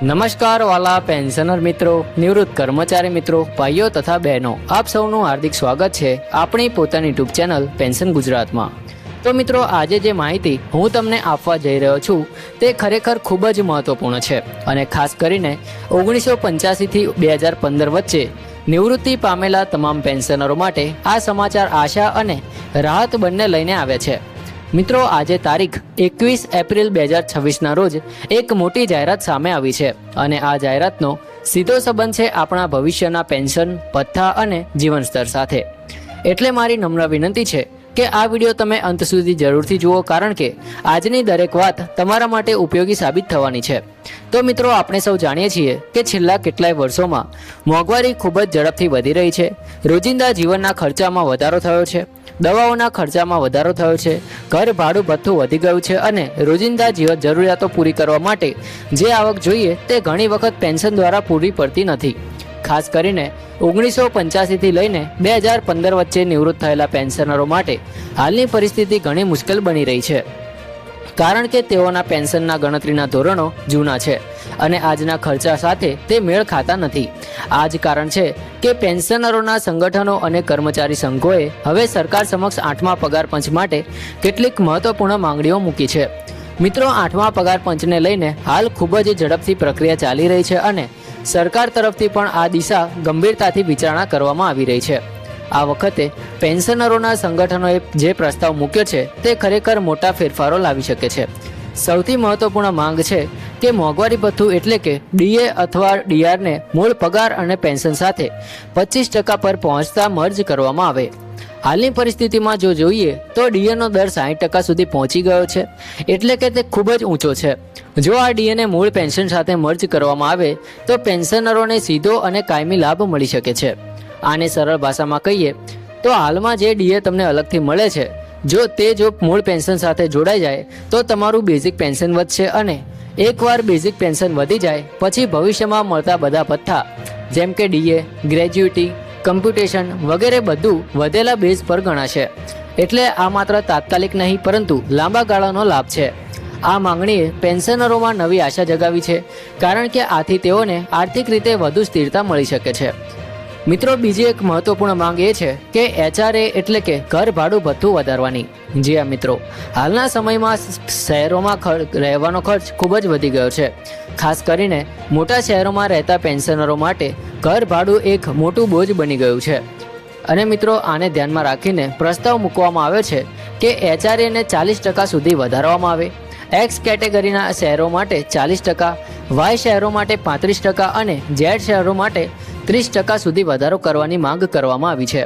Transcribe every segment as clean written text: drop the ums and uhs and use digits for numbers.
નમસ્કાર વાલા પેન્શનર મિત્રો, નિવૃત્ત કર્મચારી મિત્રો, ભાઈઓ તથા બહેનો, આપ સૌનું હાર્દિક સ્વાગત છે આપણી પોતાની યુટ્યુબ ચેનલ પેન્શન ગુજરાતમાં। તો મિત્રો, આજે જે માહિતી હું તમને આપવા જઈ રહ્યો છું તે ખરેખર ખૂબ જ મહત્વપૂર્ણ છે અને ખાસ કરીને 1985 થી 2015 વચ્ચે નિવૃત્તિ પામેલા તમામ પેન્શનરો માટે આ સમાચાર આશા અને રાહત બંને લઈને આવ્યા છે। મિત્રો, આજે તારીખ 21 એપ્રિલ 2026ના રોજ એક મોટી જાહેરાત સામે આવી છે અને આ જાહેરાતનો સીધો સંબંધ છે આપણા ભવિષ્યના પેન્શન, ભથ્થા અને જીવન સ્તર સાથે। એટલે મારી નમ્ર વિનંતી છે કે આ વિડીયો તમે અંત સુધી જરૂરથી જુઓ, કારણ કે આજની દરેક વાત તમારા માટે ઉપયોગી સાબિત થવાની છે। તો મિત્રો, આપણે સૌ જાણીએ છીએ કે છેલ્લા કેટલાય વર્ષોમાં મોંઘવારી ખૂબ જ ઝડપથી વધી રહી છે। રોજિંદા જીવનના ખર્ચામાં વધારો થયો છે, દવાઓના ખર્ચામાં વધારો થયો છે, ઘર ભાડું ભથ્થું વધી ગયું છે અને રોજિંદા જીવન જરૂરિયાતો પૂરી કરવા માટે જે આવક જોઈએ તે ઘણી વખત પેન્શન દ્વારા પૂરી પડતી નથી। ખાસ કરીને 1985 થી લઈને 2015 વચ્ચે નિવૃત્ત થયેલા પેન્શનરો માટે હાલની પરિસ્થિતિ ઘણી મુશ્કેલ બની રહી છે, કારણ કે તેઓના પેન્શનના ગણતરીના ધોરણો જૂના છે અને આજના ખર્ચા સાથે તે મેળ ખાતા નથી। આ જ કારણ છે કે પેન્શનરોના સંગઠનો અને કર્મચારી સંઘોએ હવે સરકાર સમક્ષ 8મા પગાર પંચ માટે કેટલીક મહત્વપૂર્ણ માંગણીઓ મૂકી છે। મિત્રો, 8મા પગાર પંચને લઈને હાલ ખૂબ જ ઝડપથી પ્રક્રિયા ચાલી રહી છે અને સરકાર તરફથી પણ આ દિશા ગંભીરતાથી વિચારણા કરવામાં આવી રહી છે। આ વખતે પેન્શનરોના સંગઠનોએ જે પ્રસ્તાવ મૂક્યો છે તે ખરેખર મોટા ફેરફારો લાવી શકે છે। સૌથી મહત્વપૂર્ણ માંગ છે કે મોંઘવારી ભથ્થું એટલે કે ડીએ અથવા ડીઆરને મૂળ પગાર અને પેન્શન સાથે 25% પર પહોંચતા મર્જ કરવામાં આવે। હાલની પરિસ્થિતિમાં જો જોઈએ તો ડીએનો દર 60% સુધી પહોંચી ગયો છે, એટલે કે તે ખૂબ જ ઊંચો છે। જો આ ડીએને મૂળ પેન્શન સાથે મર્જ કરવામાં આવે તો પેન્શનરોને સીધો અને કાયમી લાભ મળી શકે છે। આને સરળ ભાષામાં કહીએ તો હાલમાં જે ડીએ તમને અલગથી મળે છે, જો મૂળ પેન્શન સાથે જોડાઈ જાય તો તમારું બેઝિક પેન્શન વધશે અને એકવાર બેઝિક પેન્શન વધી જાય પછી ભવિષ્યમાં મળતા બધા ભથ્થા જેમ કે ડીએ, ગ્રેજ્યુટી, કમ્પ્યુટેશન વગેરે બધું વધેલા બેઝ પર ગણાશે। એટલે આ માત્ર તાત્કાલિક નહીં પરંતુ લાંબા ગાળાનો લાભ છે। આ માંગણીએ પેન્શનરોમાં નવી આશા જગાવી છે, કારણ કે આથી તેઓને આર્થિક રીતે વધુ સ્થિરતા મળી શકે છે। મિત્રો, બીજી એક મહત્વપૂર્ણ માંગ એ છે કે HRA એટલે કે ઘર ભાડું ભથ્થું વધારવાની। જી હા મિત્રો, હાલના સમયમાં શહેરોમાં રહેવાનો ખર્ચ ખૂબ જ વધી ગયો છે। ખાસ કરીને મોટા શહેરોમાં રહેતા પેન્શનરો માટે ઘર ભાડું એક મોટું બોજ બની ગયું છે અને મિત્રો, આને ધ્યાનમાં રાખીને પ્રસ્તાવ મૂકવામાં આવ્યો છે કે HRA ને 40% સુધી વધારવામાં આવે। એક્સ કેટેગરીના શહેરો માટે 40%, વાય શહેરો માટે 35% અને ઝેડ શહેરો માટે 30% સુધી વધારો કરવાની માંગ કરવામાં આવી છે।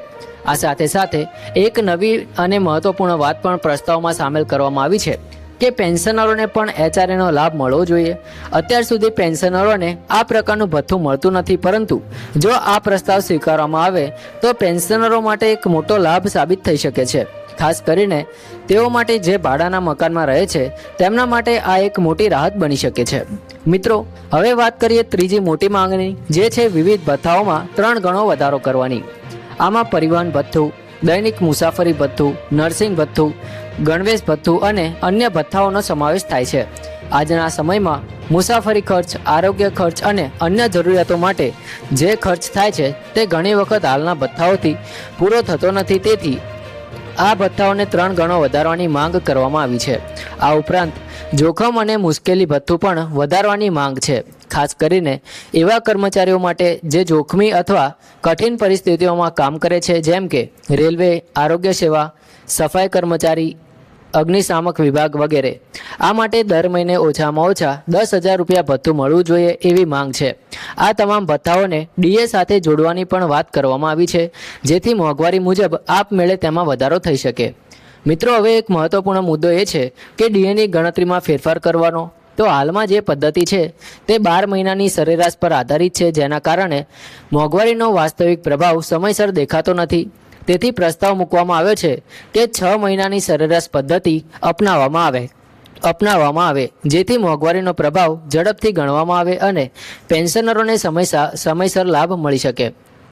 આ સાથે સાથે એક નવી અને મહત્વપૂર્ણ વાત પણ પ્રસ્તાવમાં સામેલ કરવામાં આવી છે કે પેન્શનરોને પણ HRAનો લાભ મળવો જોઈએ। અત્યાર સુધી પેન્શનરોને આ પ્રકારનું ભથ્થું મળતું નથી, પરંતુ જો આ પ્રસ્તાવ સ્વીકારવામાં આવે તો પેન્શનરો માટે એક મોટો લાભ સાબિત થઈ શકે છે। ખાસ કરીને તેઓ માટે જે ભાડાના મકાનમાં રહે છે તેમના માટે આ એક મોટી રાહત બની શકે છે। મિત્રો, હવે વાત કરીએ ત્રીજી મોટી માંગણી, જે છે વિવિધ ભથ્થાઓમાં 3 ગણો વધારો કરવાની। આમાં પરિવહન ભથ્થું, દૈનિક મુસાફરી ભથ્થું, નર્સિંગ ભથ્થું, ગણવેશ ભથ્થું અને અન્ય ભથ્થાઓનો સમાવેશ થાય છે। આજના સમયમાં મુસાફરી ખર્ચ, આરોગ્ય ખર્ચ અને અન્ય જરૂરિયાતો માટે જે ખર્ચ થાય છે તે ઘણી વખત હાલના ભથ્થાઓથી પૂરો થતો નથી, તેથી આ ભથ્થાઓને 3 ગણો વધારવાની માંગ કરવામાં આવી છે। આ ઉપરાંત જોખમ અને મુશ્કેલી ભથ્થું પણ વધારવાની માંગ છે, ખાસ કરીને એવા કર્મચારીઓ માટે જે જોખમી અથવા કઠિન પરિસ્થિતિઓમાં કામ કરે છે, જેમ કે રેલવે, આરોગ્ય સેવા, સફાઈ કર્મચારી, અગ્નિશામક વિભાગ વગેરે। આ માટે દર મહિને ઓછામાં ઓછા 10,000 રૂપિયા ભથ્થું મળવું જોઈએ એવી માંગ છે। આ તમામ ભથ્થાઓને ડીએ સાથે જોડવાની પણ વાત કરવામાં આવી છે, જેથી મોંઘવારી મુજબ આપમેળે તેમાં વધારો થઈ શકે। મિત્રો, હવે એક મહત્વપૂર્ણ મુદ્દો એ છે કે ડીએની ગણતરીમાં ફેરફાર કરવાનો। તો હાલમાં જે પદ્ધતિ છે તે 12 મહિનાની સરેરાશ પર આધારિત છે, જેના કારણે મોંઘવારીનો વાસ્તવિક પ્રભાવ સમયસર દેખાતો નથી। તેથી પ્રસ્તાવ મૂકવામાં આવ્યો છે કે 6 મહિનાની સરેરાશ પદ્ધતિ અપનાવવામાં આવે, જેથી મોંઘવારીનો પ્રભાવ ઝડપથી ગણવામાં આવે અને પેન્શનરોને સમયસર લાભ મળી શકે।